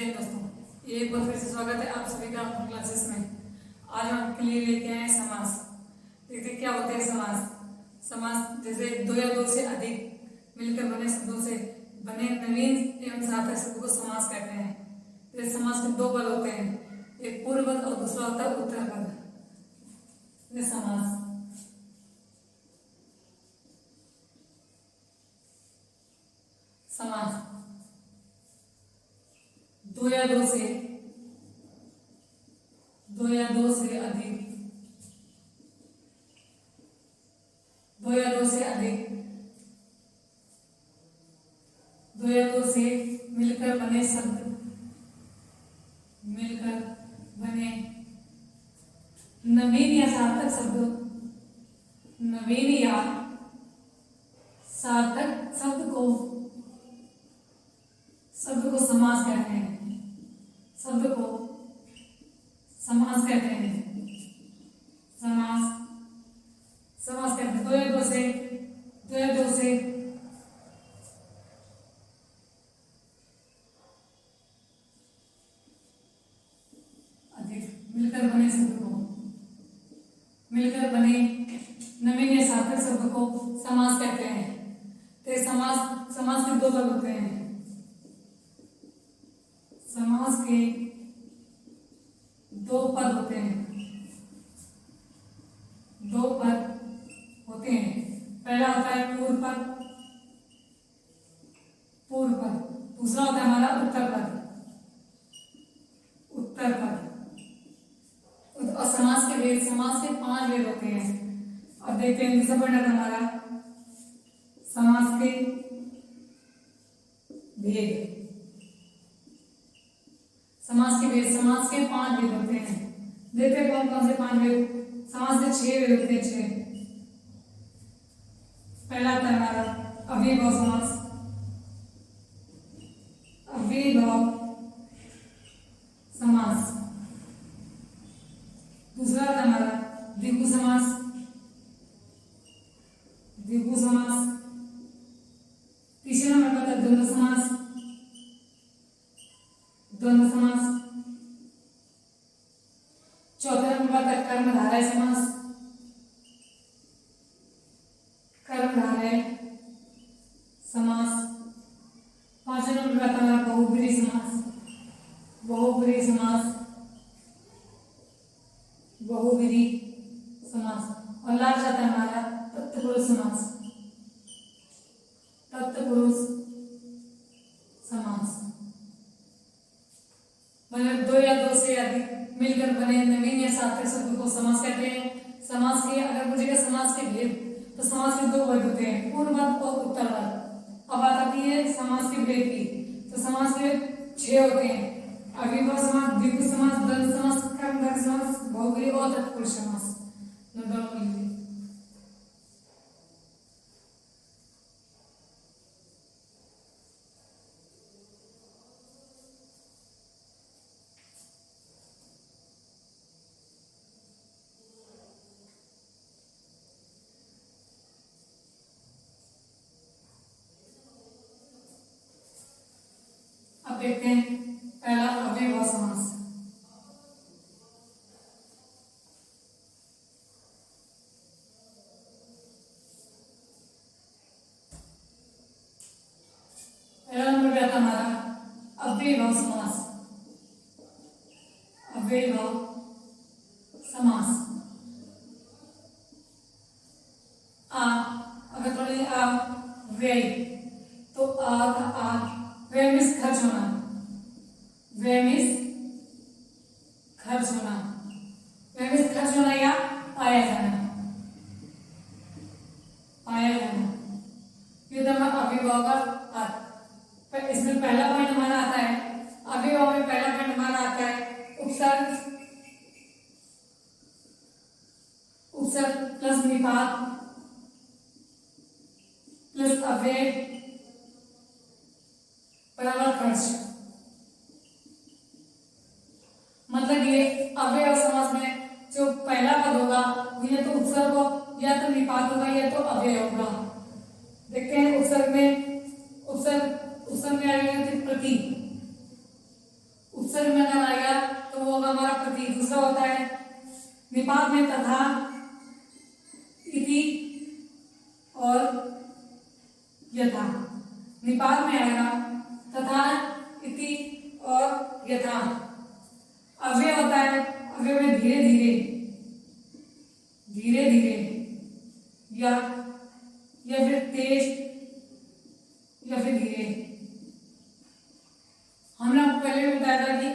हिंद दोस्तों, एक बार फिर से स्वागत है आप सभी का अपनी क्लासेस में। आज हम आपके लिए लेके आए हैं समास। देखते क्या होते हैं समास। समास जैसे दो या दो से अधिक मिलकर बने शब्दों से बने नवीन एवं सार्थक शब्द को समास कहते हैं। जैसे समास के दो पद होते हैं, एक पूर्व पद और दूसरा होता है उत्तर पद। जैसे समास समास दो या दो से अधिक, दो या दो से अधिक, दो या दो से मिलकर बने शब्द, मिलकर बने नवीन या सार्थक शब्द, नवीन या सार्थक शब्द को समास कहते हैं। शब्द को समास कहते हैं। समास कहते हैं दो या दो से अधिक मिलकर बने शब्द को, मिलकर बने नवीन या सार्थक शब्द को समास कहते हैं। तो समास के दो पद होते हैं। समास के दो पद होते हैं, दो पद होते हैं। पहला होता है पूर्व पद, दूसरा होता है हमारा उत्तर पद, और समास के 5 भेद होते हैं। अब देखते हैं दूसरा पॉइंट हमारा समास के भेद। समास के 5 भेद होते हैं। देखते हैं कौन कौन से 5 भेद। समास के 6 भेद होते हैं। 6 पहला आता है हमारा अव्ययीभाव समास, अव्ययीभाव समास। दूसरा आता है हमारा द्विगु समास, तीसरा नंबर आता है द्वंद्व समास, चौथा नंबर आता है कर्मधारय समास, पांचवा नंबर आता है बहुब्रीहि समास, और लास्ट आता है हमारा तत्पुरुष समास। मतलब दो या दो से अधिक मिलकर बने नवीन या सार्थक शब्द को समास कहते हैं। समास के अगर पूछेगा समास के भेद, तो समास के 2 वर्ग होते हैं, पूर्व पद और उत्तर पद। अब बात आती है समास के भेद की, तो समास के 6 होते हैं। अव्ययीभाव समास, द्विगु समास, द्वंद्व समास, कर्मधारय समास, बहुब्रीहि और तत्पुरुष समास। अब देखते हैं पहला अव्ययीभाव समास। पहला नंबर पे आता हमारा अव्ययीभाव समास, अगर थोड़ी व्यय, तो व्यय मीन्स खर्च होना, व्यय मीन्स खर्च होना या पाया जाना, ये तो हमारा अव्ययीभाव का अर्थ। इसमें पहला पॉइंट हमारा आता है अव्ययीभाव में, पहला पॉइंट हमारा आता है उपसर्ग प्लस निपात प्लस अव्यय बराबर खर्च। मतलब ये अव्ययीभाव समास में जो पहला पद होगा वो या तो उपसर्ग हो, या तो निपात होगा, या तो अव्यय होगा। देखते हैं उपसर्ग में आएगा प्रति, निपात में आएगा तथा, इति और यथा। अव्यय होता है, अव्यय में धीरे धीरे, धीरे धीरे या फिर तेज या फिर धीरे। हमने आपको पहले भी बताया था कि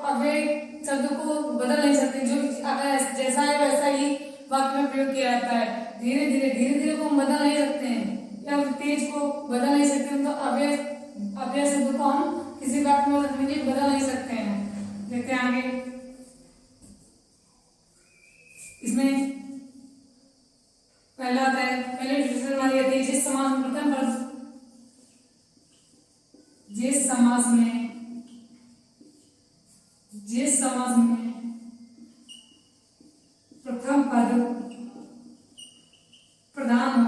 अव्यय शब्द को बदल नहीं सकते, जो अगर जैसा है वैसा ही वाक्य में प्रयोग किया जाता है। धीरे धीरे को हम बदल नहीं सकते हैं या तेज को बदल नहीं सकते हैं, तो अव्यय शब्द को हम किसी वाक्य में रखने के लिए बदल नहीं सकते हैं। देखते हैं आगे, इसमें पहला आता है, पहले डिफिनेशन हमारी आती है जिस समास में प्रथम पद, जिस समास में प्रथम पद प्रधान हो,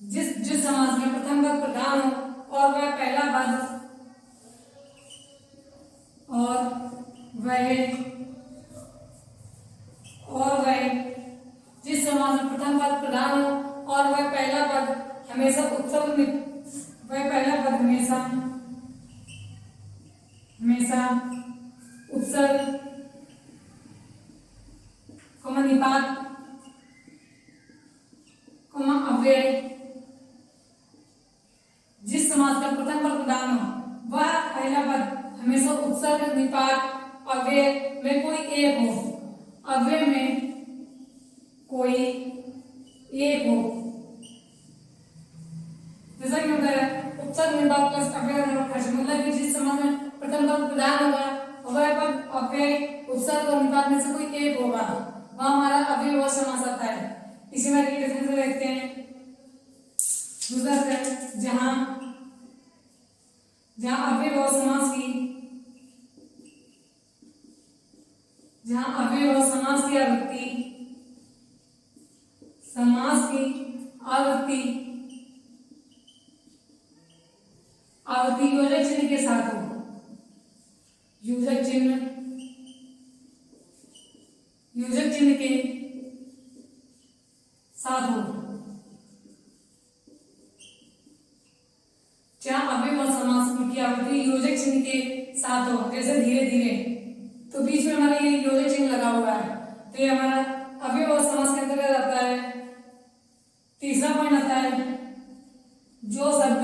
जिस समास में प्रथम पद प्रधान हो और वह पहला पद जिस समास में प्रथम पद प्रधान हो और वह पहला पद हमेशा उपसर्ग में, वह पहला पद हमेशा उपसर्ग निपात अव्यय, जिस समास का प्रथम पद प्रधान हो वह पहला पद हमेशा उपसर्ग निपात अव्यय में कोई एक हो, अव्यय में कोई एक हो। जैसा कि होता है उपसर्ग निपात प्लस अव्यय मतलब कि जिस समास में प्रथम पद प्रधान होगा वह पद अव्यय उपसर्ग और निपात में से कोई एक होगा, वह हमारा अव्ययभाव समास आता है। इसी में डेफिनेशन देखते हैं। दूसरा है जहां अव्ययभाव समास की आवृत्ति योजक चिन्ह के साथ हो, योजक चिन्ह के साथ हो, जहां अव्ययभाव समास की आवृत्ति योजक चिन्ह के साथ हो, जैसे धीरे धीरे, तो बीच में हमारा ये योजक चिन्ह लगा हुआ है, तो ये हमारा अव्ययभाव समास के अंतर्गत आता है। तीसरा पॉइंट आता है जो शब्द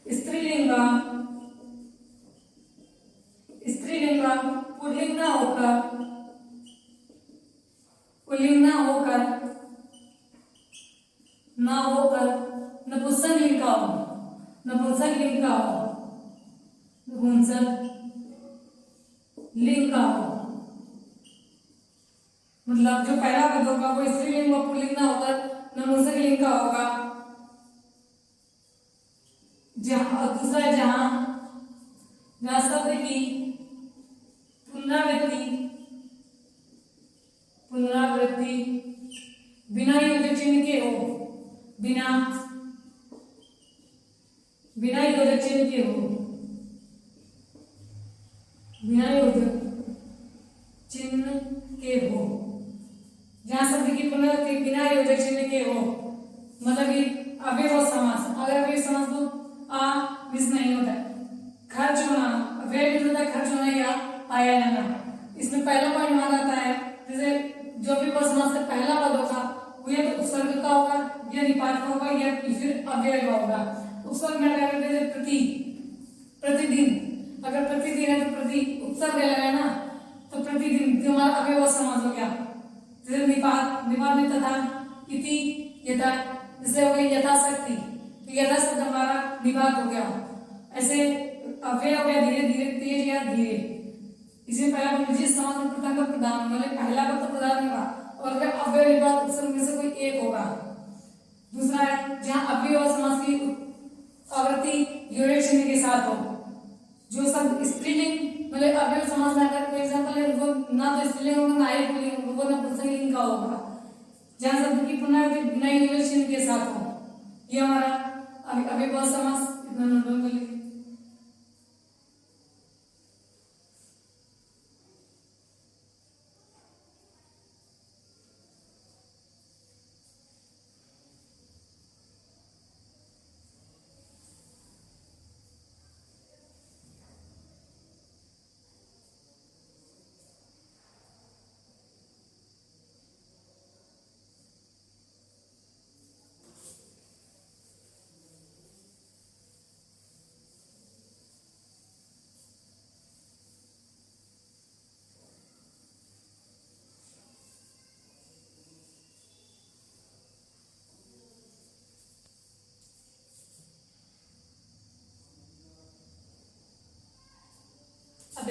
स्त्रीलिंग पुल्लिंग ना होकर नपुंसक लिंग का हो, नपुंसक लिंग का हो, मतलब जो पहला पद होगा वो स्त्रीलिंग व पुल्लिंग ना होकर नपुंसक लिंग का होगा। दूसरा है जहां शब्द की पुनरावृत्ति बिना योजक चिन्ह के हो, बिना योजक चिन्ह के हो, जहां शब्द की पुनरावृत्ति बिना योजक चिन्ह के हो, मतलब कि अव्ययभाव समास। अगर अव्ययभाव समास तो मिस नहीं होता है, खर्च होना अव्यय मिस होता है, खर्च होना या आया जाना। इसमें पहला पॉइंट माना जाता है, जैसे जो भी समास का पहला पद होगा वो या तो उपसर्ग का होगा या निपात का होगा या फिर अव्यय का होगा। उपसर्ग में अगर प्रतिदिन, अगर प्रतिदिन है तो प्रति उपसर्ग लगाए ना, तो प्रतिदिन जो हमारा अव्ययभाव समास हो गया। जैसे निपात में तथा, इति, यथा, जैसे हो गई यथाशक्ति, तो यथा शब्द हमारा निपात हो गया। ऐसे अव्यय हो गया धीरे धीरे, तेज या धीरे। इसमें पहला जिस समास में प्रथम पद प्रधान, मतलब पहला पद तो प्रधान होगा और वह अव्यय निपात उपसर्ग में से कोई एक होगा। दूसरा है जहां अव्ययभाव समास की आवृत्ति योजक चिन्ह के साथ हो, जो शब्द स्त्रीलिंग मतलब अव्ययभाव समास में अगर कोई एग्जांपल है वो ना तो स्त्रीलिंग होगा ना ही पुल्लिंग होगा, वो नपुंसकलिंग का होगा। जहां शब्द की पुनरावृत्ति बिना योजक चिन्ह के साथ हो, ये हमारा अव्ययभाव समास।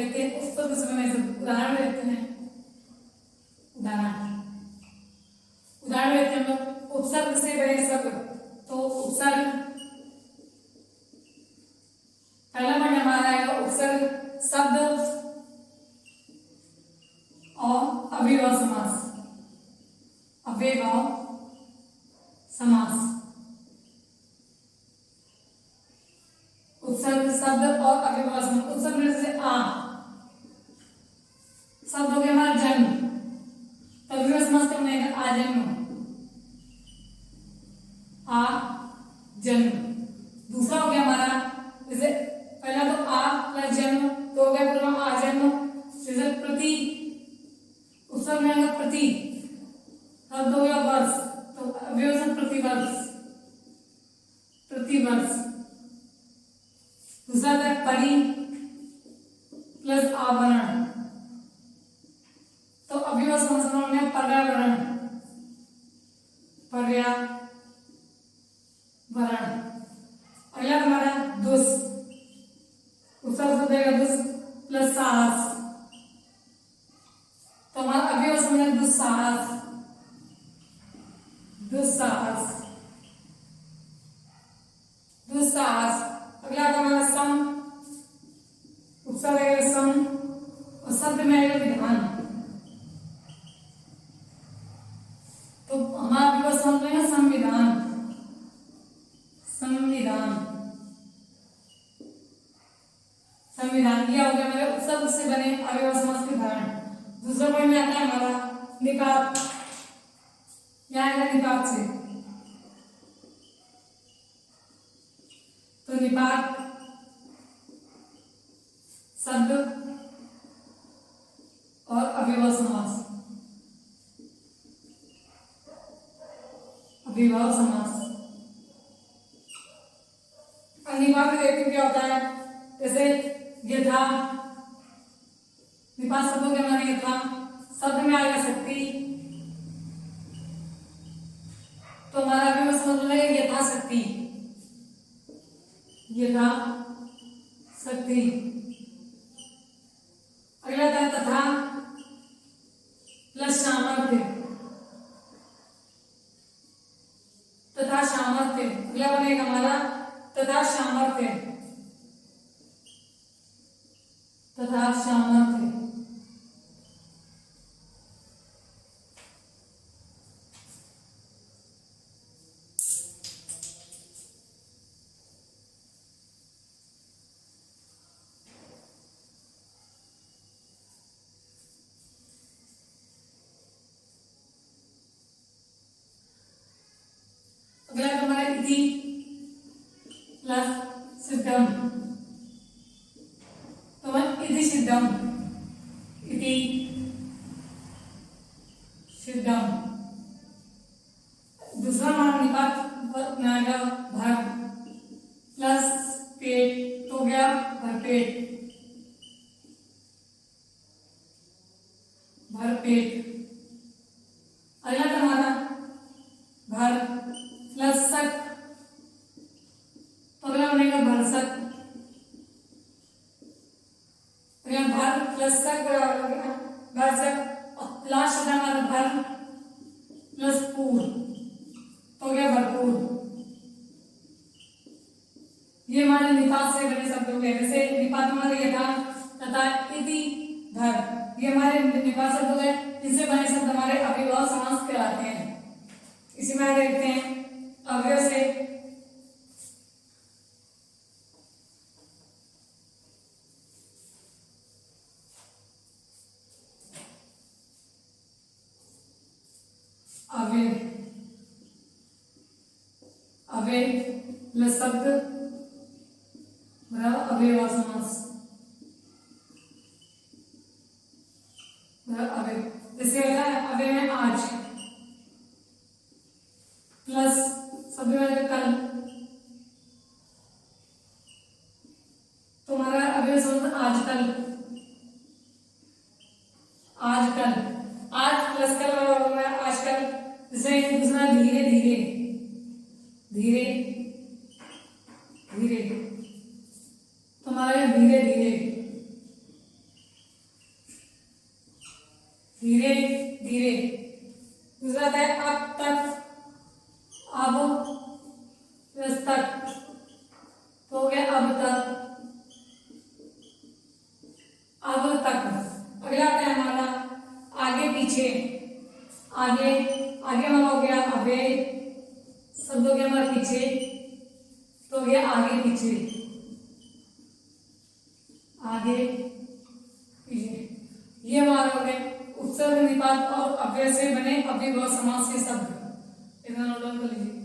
देखते हैं उपसर्ग से बने शब्द। उदाहरण देखते हैं, उदाहरण देखते हैं हम लोग उपसर्ग से बने शब्द। तो उपसर्ग पहला पॉइंट हमारा आएगा उपसर्ग शब्द और अव्ययभाव समास। अव्ययभाव समास, उपसर्ग शब्द और अव्ययभाव समास। उपसर्ग में जैसे आ शब्द हो गया हमारा जन्म, तो अव्ययभाव समास क्या बनेगा? आ जन्म, आ जन्म। दूसरा हो गया हमारा जैसे पहला तो आ प्लस जन्म तो हो गया पूरा आ जन्म। जैसे प्रति, उपसर्ग में आएगा प्रति, शब्द हो गया वर्ष, तो अव्ययभाव प्रतिवर्ष, प्रतिवर्ष। दूसरा है परि प्लस आवरण, तो अव्ययभाव समास में पर्यावरण, पर्यावरण। अगला हमारा दुष्, उपसर्ग हो जाएगा दुष् प्लस साहस, तो हमारा अव्ययभाव समास दुस्साहस, दुस्साहस, दुस्साहस। अगला हमारा सम, उपसर्ग है सम और शब्द में आएगा विधान, तो हमारा अव्ययभाव समास में संविधान, संविधान, संविधान। यह हो गया हमारे उपसर्ग से बने अव्ययभाव समास के उदाहरण। दूसरा पॉइंट में आता है हमारा निपात। यहाँ आएगा निपात से, तो निपात शब्द और अव्ययभाव समास, अव्ययभाव समास। निपात में देखते क्या होता है, जैसे यथा, निपात शब्दों के हमारे यथा, शब्द में आएगा शक्ति, तो हमारा अव्ययभाव समास बनेगा यथाशक्ति, यथाशक्ति। अगला था तथा प्लस सामर्थ्य, तथा सामर्थ्य। अगला बनेगा हमारा तथा सामर्थ्य, तथा सामर्थ्य। अगला हमारा इति प्लस सिद्धम, तो इति सिद्धम, इति सिद्धम। दूसरा हमारा निपात में आएगा भर प्लस पेट, तो गया भरपेट, भरपेट। अगला हमारा भर प्लस सक, तो अगला बनेगा भरसक। भर प्लस सक भरसक, और लास्ट हमारा भर प्लस पूर, तो गया भरपूर। ये हमारे निपात से बने शब्द हो गए। जैसे निपात हमारे यथा, तथा, इति, भर, ये हमारे निपात शब्द हो गए। इनसे बने शब्द हमारे अव्ययभाव समास कहलाते हैं। इसी में देखते हैं अव्यय से अव्यय, अव्यय प्लस शब्द बराबर अव्ययभाव समास, अव्यय। जैसे होता है अव्यय में आज प्लस शब्द में कल, तो हमारा अव्यय समास आजकल, आजकल, आज प्लस कल बराबर आजकल। जैसे दूसरा धीरे धीरे, धीरे धीरे, तो हमारा धीरे धीरे। आगे हमारा हो गया अव्यय शब्द हो गया हमारा पीछे, तो हो गया आगे पीछे, आगे पीछे। ये हमारा हो गया उपसर्ग निपात और अव्यय से बने अव्ययभाव समास के शब्द। इतना नोट डाउन कर लीजिए।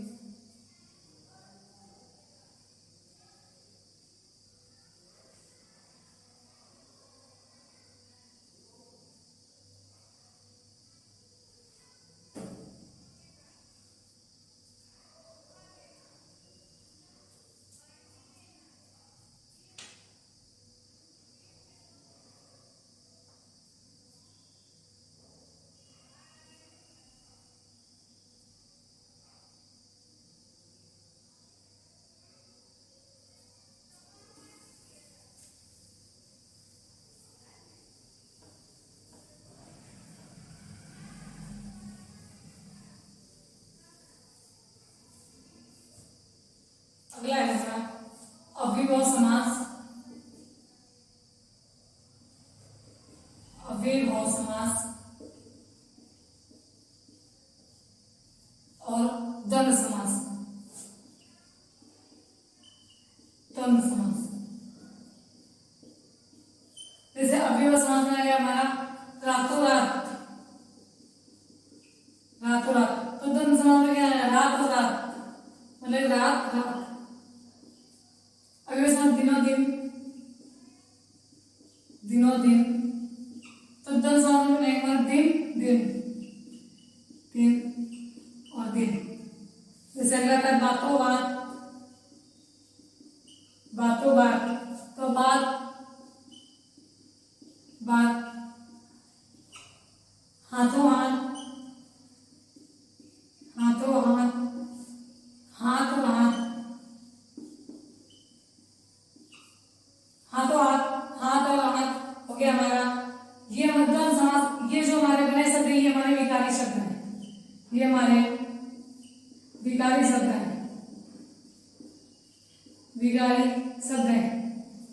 अगला है हमारा अव्ययभाव समास। अव्ययभाव समास और द्वंद्व समास। द्वंद्व समास जैसे अव्ययभाव समास में आ गया हमारा रातों रात, रातों रात। तो द्वंद्व समास में क्या है? रात और रात, मतलब रात रात। अव्ययभाव समास दिनों दिन, दिनों दिन। तो द्वंद्व समास में एक बार दिन दिन, दिन और दिन। जैसे अगला था बातों बात, बातों बात। तो बात बात, हाथों हाथ, हाथों हाथ, हाथ और हाथ, हाथों हाथ, हाथ और हाथ हो गया हमारा। ये मध्यम समास, ये जो हमारे बने शब्द है ये हमारे विकारी शब्द हैं, ये हमारे विकारी शब्द हैं, विकारी शब्द हैं।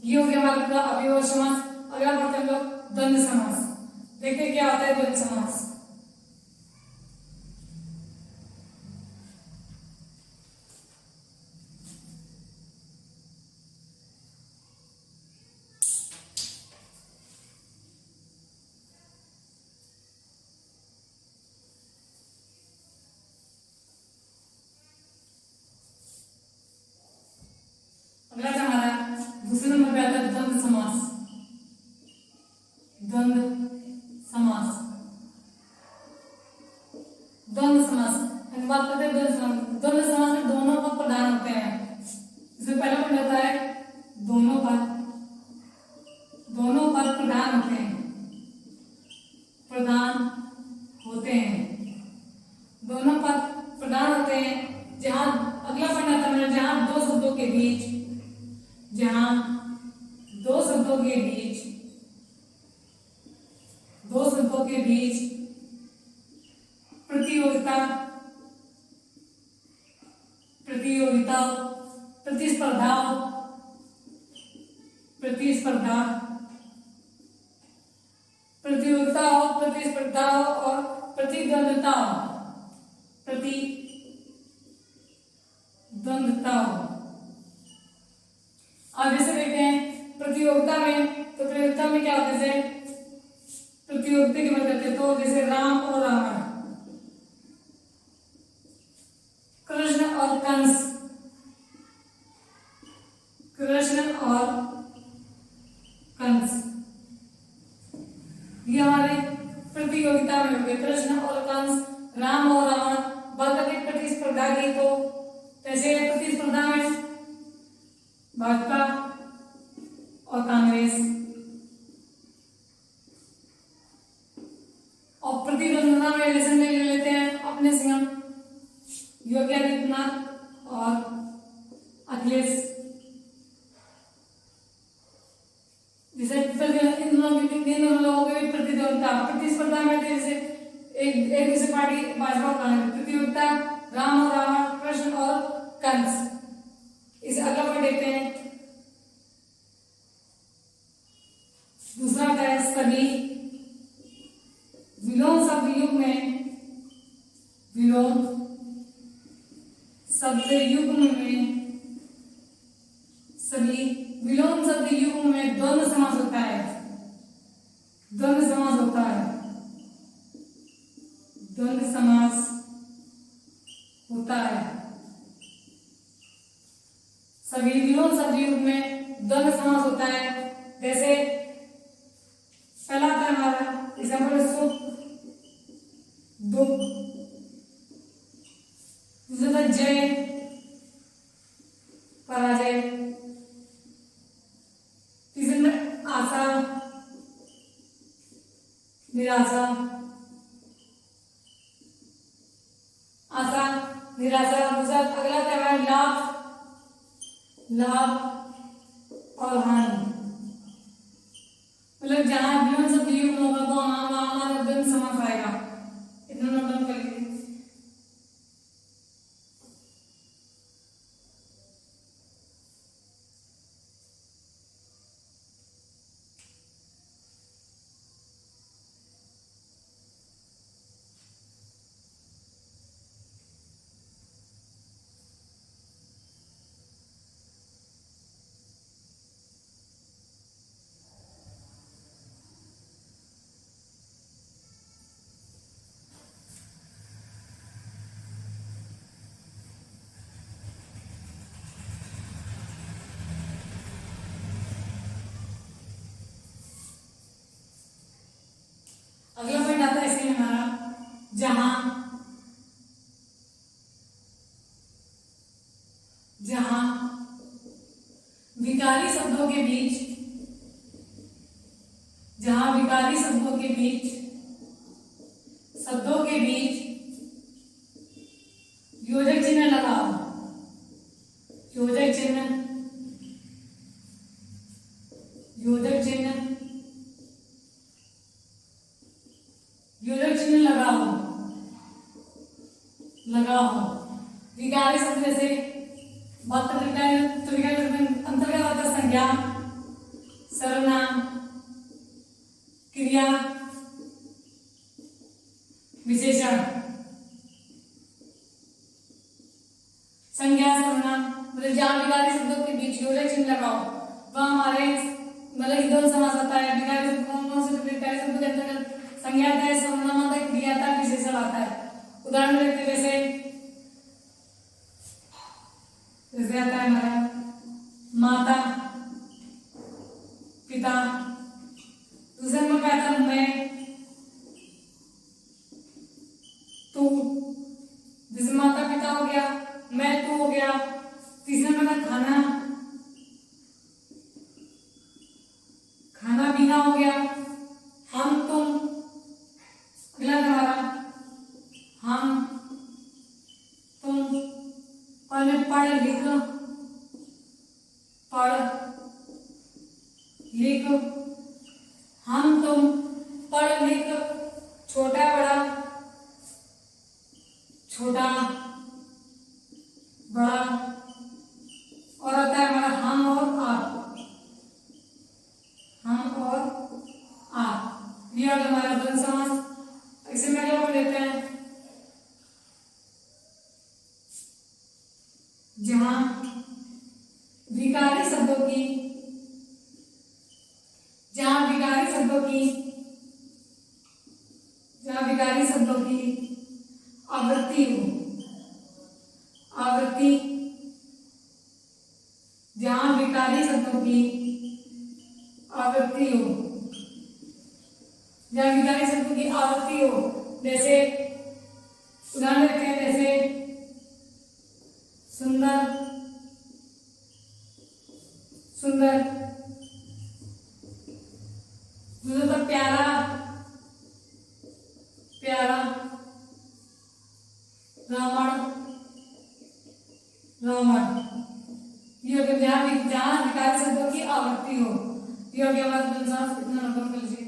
ये हो गया हमारा पूरा अव्ययभाव समास। अगला बढ़ते हम लोग द्वंद्व समास। देखते क्या होता है द्वंद्व समास। अगला था हमारा दूसरे नंबर पे आता है द्वंद्व समास। द्वंद्व समास, द्वंद्व समास हम बात करते हैं द्वंद्व समास। द्वंद्व समास में दोनों पद प्रधान होते हैं। इसमें पहला पद होता है दोनों पद, दोनों पद प्रधान होते हैं, प्रधान होते हैं। दोनों पद प्रधान होते हैं जहां अगला पद आता है जहां दो शब्दों के बीच, जहां दो शब्दों के बीच, दो शब्दों के बीच प्रतियोगिता, प्रतियोगिता, प्रतिस्पर्धा, प्रतिस्पर्धा, प्रतियोगिता हो, प्रतिस्पर्धा हो और प्रतिद्वंदता हो, प्रतिद्वंदता हो। अब जैसे देखते हैं प्रतियोगिता में, तो प्रतियोगिता में क्या होता है? प्रतियोगिता की बात करते हैं तो जैसे राम और रावण, कृष्ण और कंस, कृष्ण और कंस, ये हमारे प्रतियोगिता में हो गए। कृष्ण और कंस, राम और रावण। बात करते हैं प्रतिस्पर्धा की, तो जैसे प्रतिस्पर्धा में भाजपा और कांग्रेस, और प्रतिद्वंदता में जैसे ले लेते हैं अपने सीएम योगी आदित्यनाथ और अखिलेश। जैसे इन दोनों लोगों की प्रतिद्वंदता, प्रतिस्पर्धा में जैसे एक दूसरी पार्टी भाजपा और कांग्रेस, प्रतियोगिता राम और रावण, कृष्ण और कंस। इसे अगला पढ़ देखते हैं। दूसरा है सभी। विलोम शब्द युग में, विलोम शब्द युग्म में द्वंद्व समास होता है। द्वंद्व समास होता है। द्वंद्व समास होता है। सभी विलोम शब्द युग्म में द्वंद्व समास होता है। जैसे पहला आता है हमारा एग्जाम्पल सुख दुख, दूसरा जय पराजय, तीसरे में आशा निराशा, आशा निराशा। दूसरा अगला है लाभ लाभ और हानि। मतलब जहां विलोम शब्द युग्म होगा तो वहां हमारा द्वंद्व समास आएगा। इतना नोट कर लीजिए। अगला पॉइंट आता है इसमें हमारा जहां जहां विकारी शब्दों के बीच योजक चिन्ह लगाओ। योजक चिन्ह लगाओ। विकारी शब्द जैसे अंतर्गत आता है संज्ञा सर्वनाम क्रिया विशेषण। संज्ञा सर्वनाम मतलब जहां विकारी शब्दों के बीच योजक चिन्ह लगाओ वह हमारे मतलब द्वंद्व समास आता है। विकारी शब्द के अंतर्गत संज्ञा आता है सर्वनाम आता है क्रिया आता है विशेषण आता है। उदाहरण देखते जैसे आता है हमारा माता पिता। दूसरे में क्या आता है मैं तू। जैसे माता पिता हो गया मैं तू हो गया। तीसरे में खाना पीना हो गया हम तुम। अगला हमारा हम तुम। पढ़ लिख हम तुम पढ़ लिख। छोटा बड़ा छोटा बड़ा। और आता है हमारा हम और आप। ये हमारा द्वंद्व समास। इसे में क्या लेते हैं जहां विकारी शब्दों की आवृत्ति हो। जहां विकारी शब्दों की आवृत्ति हो। जैसे उदाहरण देते हैं जैसे सुंदर दूसरा प्यारा रावण। ये जहां विकारी शब्दों की आवृत्ति हो। ये हो गया हमारा द्वंद्व समास। इतना नोट कर लीजिए।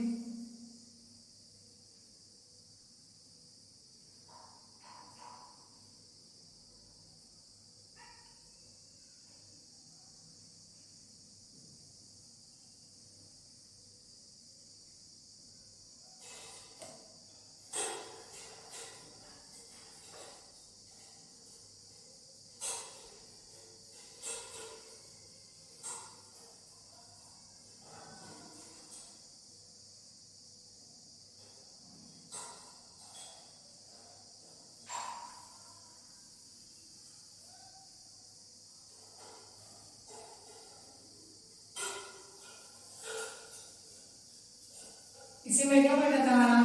इसी में क्या पढ़ना था हमारा,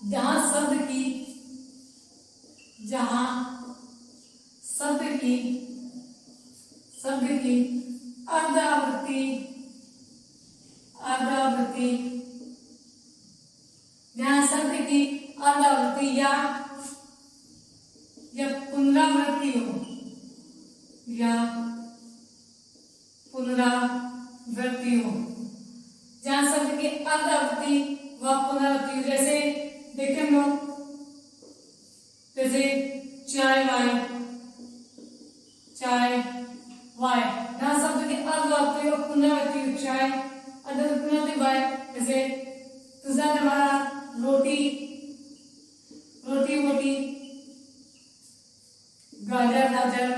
जहां शब्द की अर्धावृत्ति जहां शब्द की अर्धावृत्ति या पुनरावृत्ति हो, जहां शब्द की अर्धावृत्ति व पुनरावृत्ति हो, जैसे देखते हम लोग, जैसे चाय वाय जहां शब्द की अर्धावृत्ति और पुनरावृत्ति हो, चाय पुनरावृत्ति वाय, जैसे दूसरा हमारा रोटी बोटी, गाजर साजर।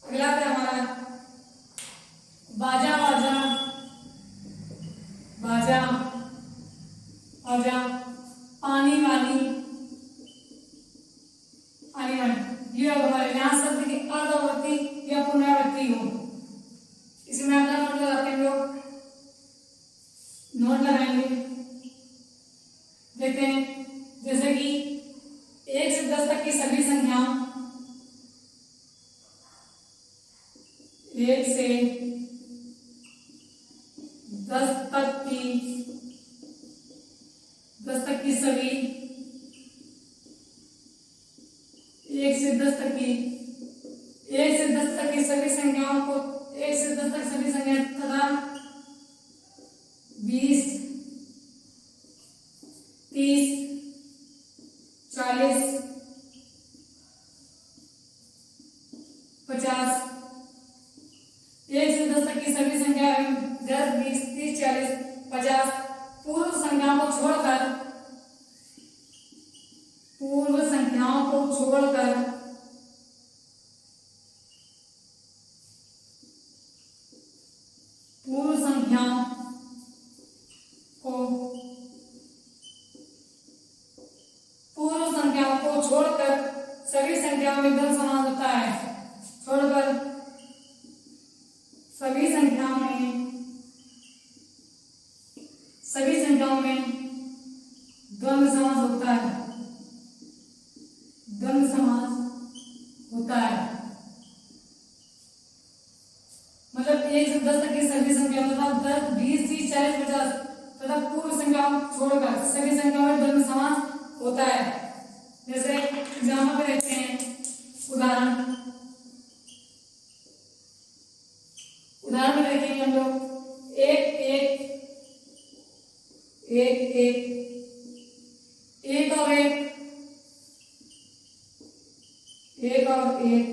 अगला है हमारा बाजा पानी वाली, ये हमारे यहाँ शब्द की अर्धावृत्ति या पुनरावृत्ति हो। इसमें अपना नोट लगाते हैं, लोग नोट लगाएंगे। देखते हैं जैसे कि 1 से 10 तक की सभी संख्याओं, 1 से 10 तक की सभी 1 से 10 तक की सभी संख्याओं को 1 से 10 तक सभी संख्या तथा 20, 30, 40, 50, 1 से 10 तक की सभी संख्या 10, 20, 30, 40, 50 पूर्व संख्याओं को छोड़कर सभी संख्याओं में धन समान होता है। सभी संख्याओं में द्वंद्व समास होता है। मतलब 1 से 10 तक की सभी संख्याओं तथा 10, 20, 30, 40, 50 तथा पूर्व संख्याओं छोड़कर सभी संख्याओं में द्वंद्व समास होता है। जैसे एग्जाम्पल पे देखते हैं, उदाहरण में देखेंगे हम लोग 1 और 1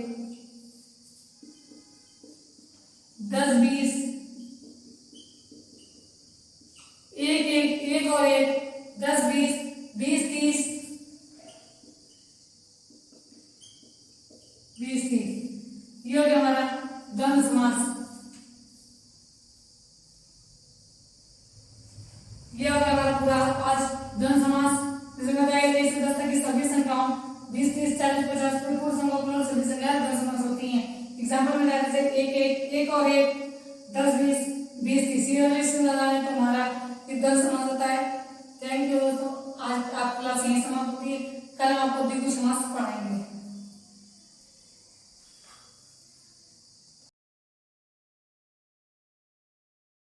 10, 20 1 और 1 10, 20 20, 30 ये हो गया हमारा द्वंद्व समास। ये हो गया हमारा पूरा आज द्वंद्व समास। जैसे बताया 1 से 10 तक की सभी संख्याओं 20, 30, 40, 50 पूर्व संख्याओं सभी संख्याएं द्वंद्व समास होती हैं। एग्जाम्पल में जैसे 1 और 1 10, 20, 20, 30 से लगाने तो हमारा द्वंद्व समास होता है। थैंक यू दोस्तों, आज आप क्लास यहीं समाप्त होती है। कल हम आपको द्विगु समास पढ़ाएंगे।